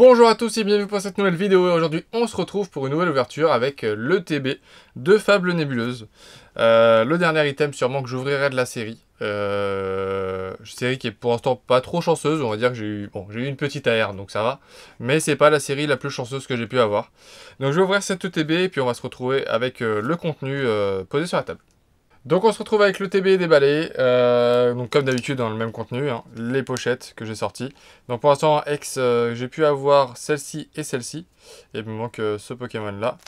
Bonjour à tous et bienvenue pour cette nouvelle vidéo. Et aujourd'hui, on se retrouve pour une nouvelle ouverture avec le TB de Fable Nébuleuse. Le dernier item sûrement que j'ouvrirai de la série. Série qui est pour l'instant pas trop chanceuse. On va dire que j'ai eu une petite AR, donc ça va. Mais c'est pas la série la plus chanceuse que j'ai pu avoir. Donc je vais ouvrir cette TB et puis on va se retrouver avec le contenu posé sur la table. Donc on se retrouve avec le TB déballé, donc comme d'habitude dans le même contenu, hein, les pochettes que j'ai sorties. Donc pour l'instant en X, j'ai pu avoir celle-ci et celle-ci, et il me manque ce Pokémon là.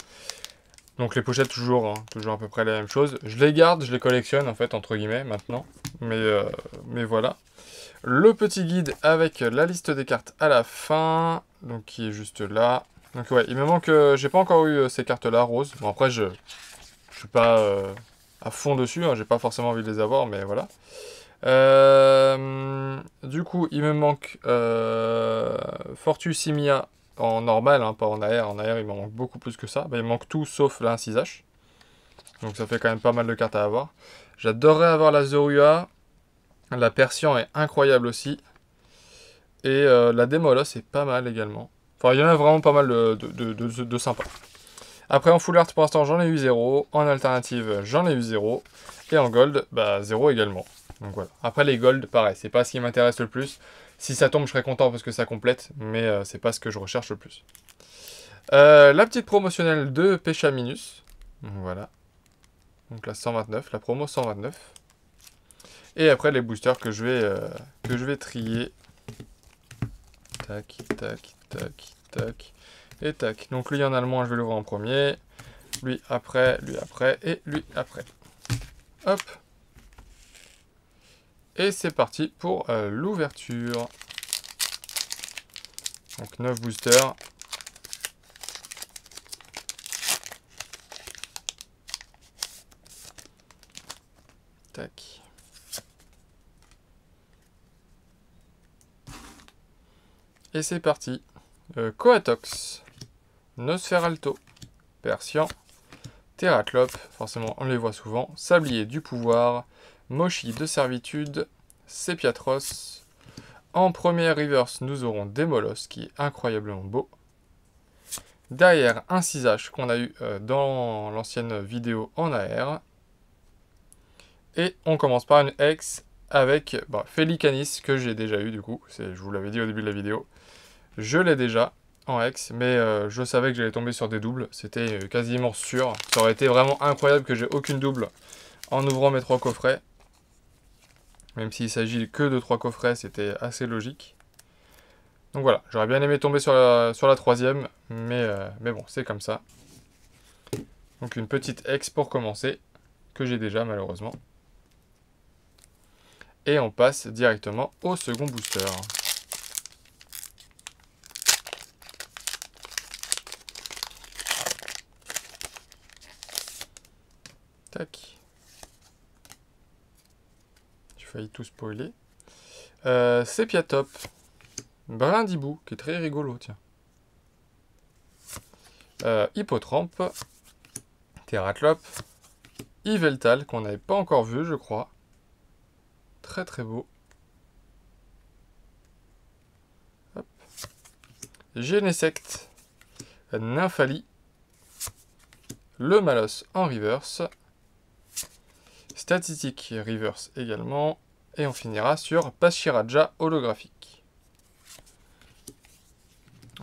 Donc les pochettes toujours, hein, toujours à peu près la même chose. Je les garde, je les collectionne en fait entre guillemets maintenant, mais voilà. Le petit guide avec la liste des cartes à la fin, donc qui est juste là. Donc ouais, il me manque, j'ai pas encore eu ces cartes là roses. Bon après je suis pas à fond dessus, hein, j'ai pas forcément envie de les avoir, mais voilà. Du coup, il me manque Fortusimia en normal, hein, pas en AR. En AR, il me manque beaucoup plus que ça. Bah, il me manque tout sauf la 1-6H. Donc ça fait quand même pas mal de cartes à avoir. J'adorerais avoir la Zorua. La Persian est incroyable aussi. Et la Démolos est pas mal également. Enfin, il y en a vraiment pas mal de sympas. Après, en full art, pour l'instant, j'en ai eu 0. En alternative, j'en ai eu 0. Et en gold, bah 0 également. Donc voilà. Après, les gold, pareil, c'est pas ce qui m'intéresse le plus. Si ça tombe, je serais content parce que ça complète, mais c'est pas ce que je recherche le plus. La petite promotionnelle de Pechaminus. Donc voilà. Donc la 129, la promo 129. Et après, les boosters que je vais trier. Tac, tac, tac, tac. Et tac. Donc lui, il y en a le moins, je vais l'ouvrir en premier. Lui après, et lui après. Hop. Et c'est parti pour l'ouverture. Donc 9 boosters. Tac. Et c'est parti. Coatox. Nosferalto. Persian. Terraclope, forcément on les voit souvent. Sablier du pouvoir. Moshi de servitude. Sepiatros. En première reverse, nous aurons Démolos, qui est incroyablement beau. Derrière, un 6H qu'on a eu dans l'ancienne vidéo en AR. Et on commence par une X avec Felicanis, que j'ai déjà eu du coup. Je vous l'avais dit au début de la vidéo. Je l'ai déjà en X, mais je savais que j'allais tomber sur des doubles. C'était quasiment sûr. Ça aurait été vraiment incroyable que j'ai aucune double en ouvrant mes 3 coffrets. Même s'il s'agit que de 3 coffrets, c'était assez logique. Donc voilà, j'aurais bien aimé tomber sur la 3e, mais bon, c'est comme ça. Donc une petite X pour commencer, que j'ai déjà malheureusement. Et on passe directement au second booster. Tac. J'ai failli tout spoiler. Sepiatop. Brindibou, qui est très rigolo, tiens. Hippotrampe. Terraclope. Yveltal, qu'on n'avait pas encore vu, je crois. Très très beau. Hop. Genesect. Nymphali. Le Malos en reverse. Statistique reverse également. Et on finira sur Pachiraja holographique.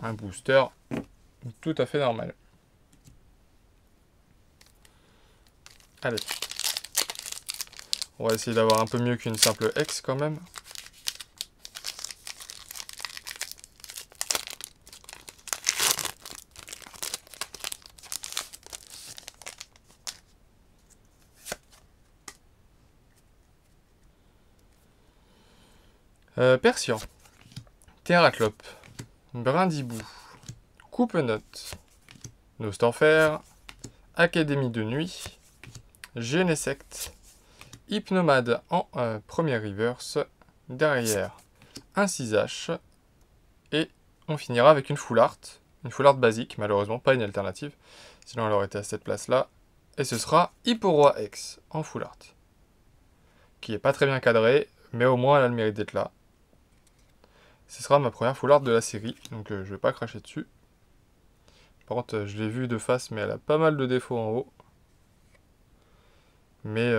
Un booster tout à fait normal. Allez. On va essayer d'avoir un peu mieux qu'une simple X quand même. Persian. Terraclope. Brindibou. Coupe-note. Nostanfer. Académie de nuit. Genesect. Hypnomade en première reverse. Derrière, un 6H. Et on finira avec une full art. Une full art basique, malheureusement, pas une alternative. Sinon, elle aurait été à cette place-là. Et ce sera Hipporoi X en full art. Qui est pas très bien cadré, mais au moins elle a le mérite d'être là. Ce sera ma première full art de la série, donc je vais pas cracher dessus. Par contre, je l'ai vue de face, mais elle a pas mal de défauts en haut. Mais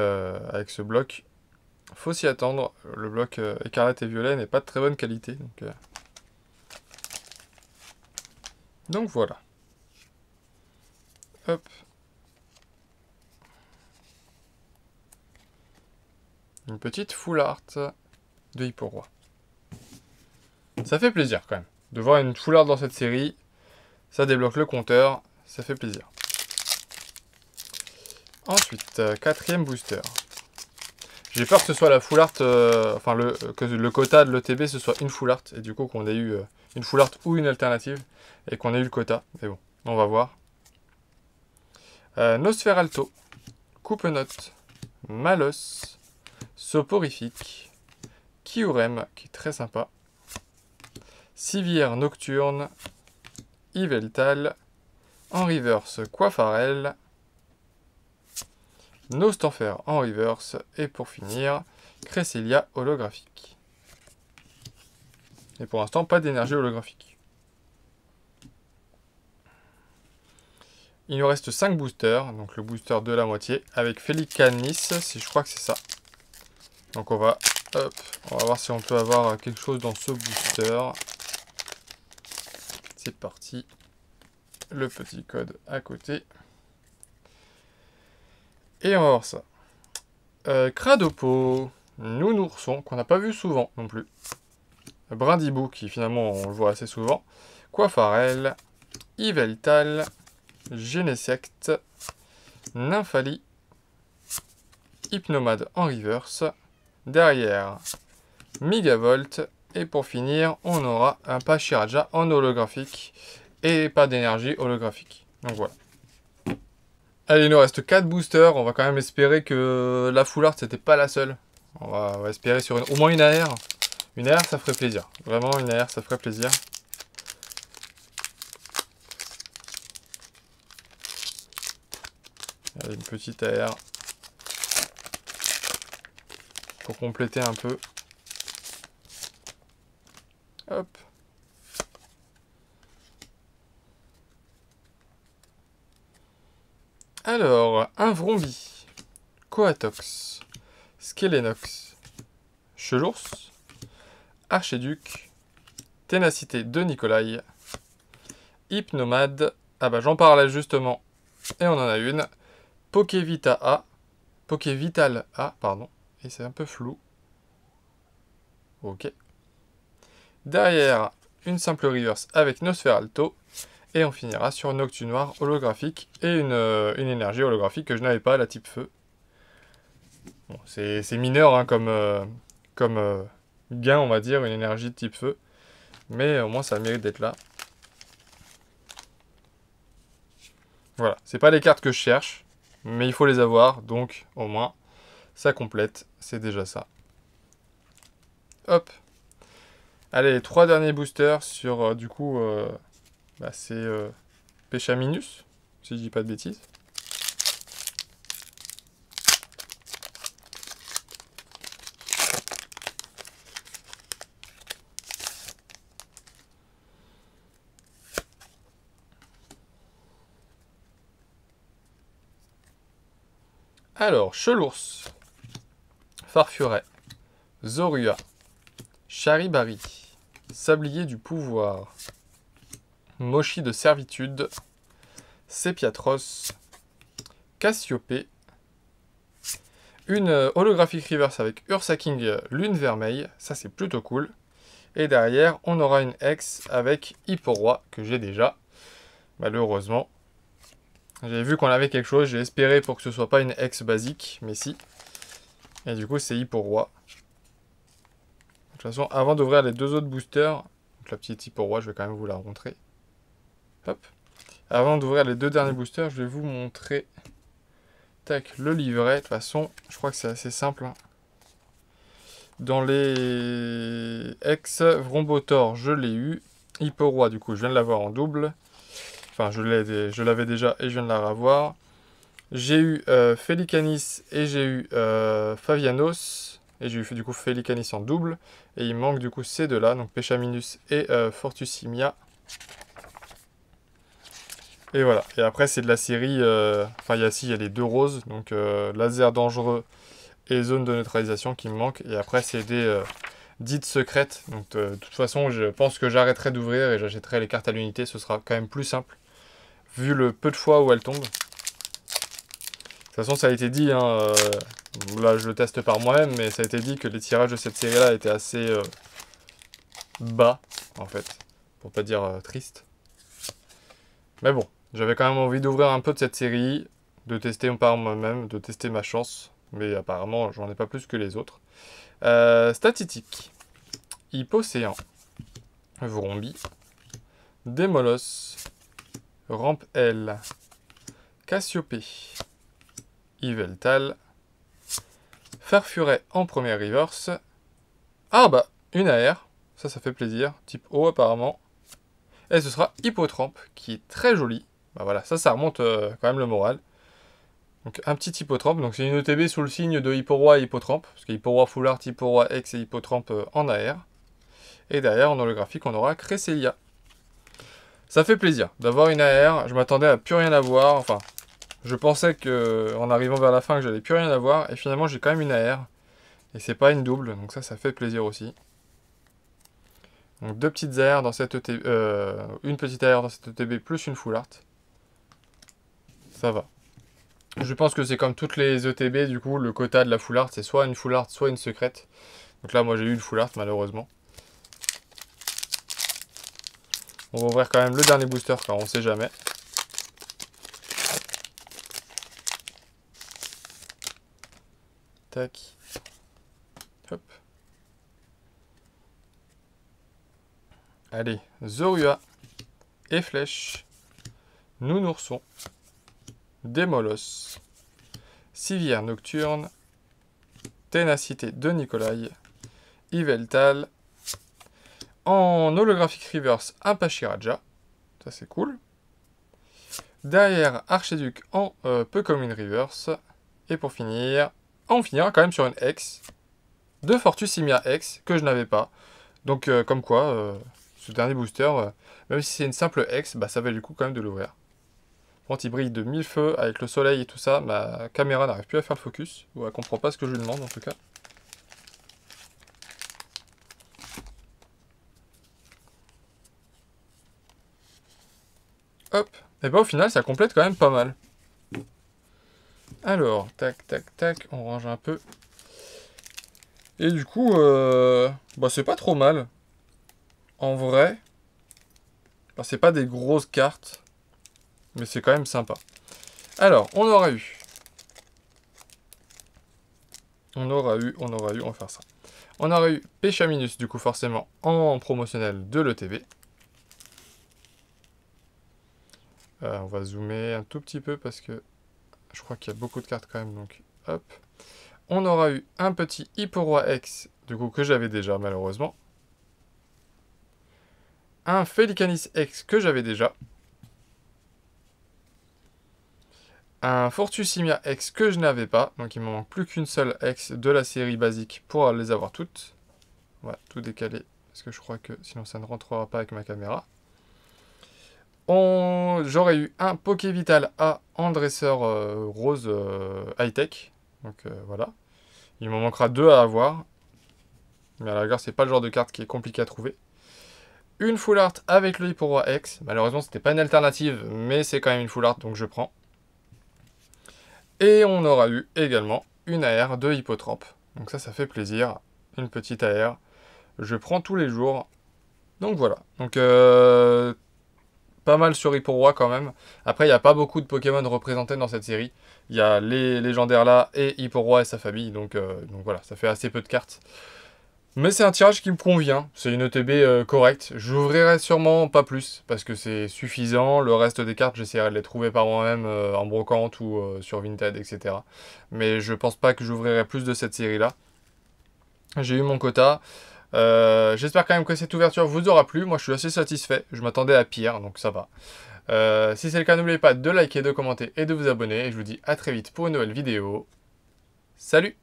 avec ce bloc, faut s'y attendre. Le bloc écarlate et violet n'est pas de très bonne qualité. Donc voilà. Hop. Une petite full art de Hippo-Roi. Ça fait plaisir quand même. De voir une full art dans cette série, ça débloque le compteur, ça fait plaisir. Ensuite, quatrième booster. J'ai peur que ce soit la full art, que le quota de l'ETB ce soit une full art, et du coup qu'on ait eu une full art ou une alternative, et qu'on ait eu le quota. Mais bon, on va voir. Nosferalto, Coupe-Note, Malos, Soporifique, Kyurem, qui est très sympa, Civière Nocturne, Yveltal, en reverse Coiffarel, Nostanfer en reverse, et pour finir, Cresselia holographique. Et pour l'instant, pas d'énergie holographique. Il nous reste 5 boosters, donc le booster de la moitié, avec Felicanis, si je crois que c'est ça. Donc on va voir si on peut avoir quelque chose dans ce booster. C'est parti. Le petit code à côté. Et on va voir ça. Cradopo, Nounourson, qu'on n'a pas vu souvent non plus. Brindibou, qui finalement on le voit assez souvent. Coiffarel, Yveltal, Genesect, Nymphali, Hypnomade en reverse. Derrière, Megavolt. Et pour finir, on aura un Pachiraja en holographique. Et pas d'énergie holographique. Donc voilà. Allez, il nous reste 4 boosters. On va quand même espérer que la full art, c'était pas la seule. On va espérer sur au moins une AR. Une AR, ça ferait plaisir. Vraiment, une AR, ça ferait plaisir. Allez, une petite AR. Pour compléter un peu. Hop. Alors, un Vrombi, Coatox, Skelenox, Chelours, Archéduc, Ténacité de Nikolai, Hypnomade, ah bah j'en parlais justement, et on en a une, Pokévital A, pardon, et c'est un peu flou. Ok. Derrière, une simple reverse avec Nosferalto. Et on finira sur une Noctu Noir holographique et une énergie holographique que je n'avais pas, la type feu. Bon, c'est mineur hein, comme gain, on va dire, une énergie de type feu. Mais au moins, ça mérite d'être là. Voilà, c'est pas les cartes que je cherche, mais il faut les avoir. Donc, au moins, ça complète. C'est déjà ça. Hop. Allez, les 3 derniers boosters sur, du coup... c'est Pechaminus, si je dis pas de bêtises. Alors, Chelours, Farfuret, Zorua, Charibari, Sablier du pouvoir, Mochi de servitude, Sepiatros, Cassiopée, une holographique reverse avec Ursaking Lune Vermeille, ça c'est plutôt cool. Et derrière, on aura une X avec Hippo-Roi, que j'ai déjà, malheureusement. J'avais vu qu'on avait quelque chose, j'ai espéré pour que ce soit pas une X basique, mais si. Et du coup, c'est Hippo-Roi. De toute façon, avant d'ouvrir les 2 autres boosters, donc la petite Hippo-Roi, je vais quand même vous la montrer. Hop. Avant d'ouvrir les 2 derniers boosters, je vais vous montrer tac, le livret. De toute façon, je crois que c'est assez simple. Dans les ex Vrombotor, je l'ai eu. Hippo-Roi, du coup, je viens de l'avoir en double. Enfin, je l'avais déjà et je viens de la revoir. J'ai eu Felicanis et j'ai eu Favianos. Et j'ai eu du coup Félicanis en double. Et il manque du coup ces deux-là, donc Péchaminus et Fortusimia. Et voilà. Et après, c'est de la série... Enfin, il y a les deux roses, donc laser dangereux et zone de neutralisation qui me manquent. Et après, c'est des dites secrètes. Donc, de toute façon, je pense que j'arrêterai d'ouvrir et j'achèterai les cartes à l'unité. Ce sera quand même plus simple, vu le peu de fois où elles tombent. De toute façon, ça a été dit, hein, là je le teste par moi-même, mais ça a été dit que les tirages de cette série-là étaient assez bas, en fait, pour pas dire triste. Mais bon, j'avais quand même envie d'ouvrir un peu de cette série, de tester par moi-même, de tester ma chance, mais apparemment j'en ai pas plus que les autres. Statistique. Hippocéan, Vrombi, Démolos, Rampe L, Cassiopée, Yveltal, Farfuret en première reverse. Ah bah, une AR, ça fait plaisir, type O apparemment. Et ce sera Hippotrampe, qui est très joli. Bah voilà, ça remonte quand même le moral. Donc un petit Hippotrampe, donc c'est une ETB sous le signe de Hipporoi et Hippotrampe, parce que Hipporoi Full Art, Hipporoi X et Hippotrampe en AR. Et derrière, en holographique, on aura Cresselia. Ça fait plaisir d'avoir une AR, je m'attendais à plus rien avoir, enfin... Je pensais que en arrivant vers la fin que j'allais plus rien avoir, et finalement j'ai quand même une AR. Et c'est pas une double, donc ça fait plaisir aussi. Donc deux petites AR dans cette ETB, une petite AR dans cette ETB plus une full art. Ça va. Je pense que c'est comme toutes les ETB, du coup, le quota de la full art, c'est soit une full art, soit une secrète. Donc là, moi j'ai eu une full art, malheureusement. On va ouvrir quand même le dernier booster, car on sait jamais. Tac. Hop. Allez, Zorua, Efflèche, Nounourson, Démolos, Civière Nocturne, Ténacité de Nikolai, Yveltal, en holographique reverse, un Pachiraja, ça c'est cool. Derrière, Archiduc en peu commune reverse, et pour finir, on finira quand même sur une X, de Fortusimia X, que je n'avais pas. Donc comme quoi, ce dernier booster, même si c'est une simple X, bah, ça valait le coup quand même de l'ouvrir. Quand il brille de mille feux avec le soleil et tout ça, ma caméra n'arrive plus à faire le focus, ou elle comprend pas ce que je lui demande en tout cas. Hop, et bah au final ça complète quand même pas mal. Alors, tac, tac, tac, on range un peu. Et du coup, bah c'est pas trop mal. En vrai, bah, c'est pas des grosses cartes, mais c'est quand même sympa. Alors, on va faire ça. On aura eu Péchaminus, du coup, forcément, en promotionnel de l'ETB. On va zoomer un tout petit peu parce que je crois qu'il y a beaucoup de cartes quand même, donc hop. On aura eu un petit Hipporoi X, du coup, que j'avais déjà, malheureusement. Un Félicanis X que j'avais déjà. Un Fortusimia X que je n'avais pas, donc il me manque plus qu'une seule X de la série basique pour les avoir toutes. On va tout décaler, parce que je crois que sinon ça ne rentrera pas avec ma caméra. J'aurais eu un Pokévital A en dresseur rose high-tech. Donc voilà. Il m'en manquera deux à avoir. Mais à la rigueur, c'est pas le genre de carte qui est compliqué à trouver. Une full art avec le Hipporoi X. Malheureusement, c'était pas une alternative, mais c'est quand même une full art, donc je prends. Et on aura eu également une AR de Hippotrampe. Donc ça fait plaisir. Une petite AR. Je prends tous les jours. Donc voilà. Donc pas mal sur Hipporoi quand même. Après, il n'y a pas beaucoup de Pokémon représentés dans cette série. Il y a les légendaires là et Hipporoi et sa famille. Donc voilà, ça fait assez peu de cartes. Mais c'est un tirage qui me convient. C'est une ETB correcte. J'ouvrirai sûrement pas plus parce que c'est suffisant. Le reste des cartes, j'essaierai de les trouver par moi-même en brocante ou sur Vinted, etc. Mais je pense pas que j'ouvrirai plus de cette série-là. J'ai eu mon quota. J'espère quand même que cette ouverture vous aura plu. Moi, je suis assez satisfait. Je m'attendais à pire, donc ça va. Si c'est le cas, n'oubliez pas de liker, de commenter et de vous abonner. Et je vous dis à très vite pour une nouvelle vidéo. Salut!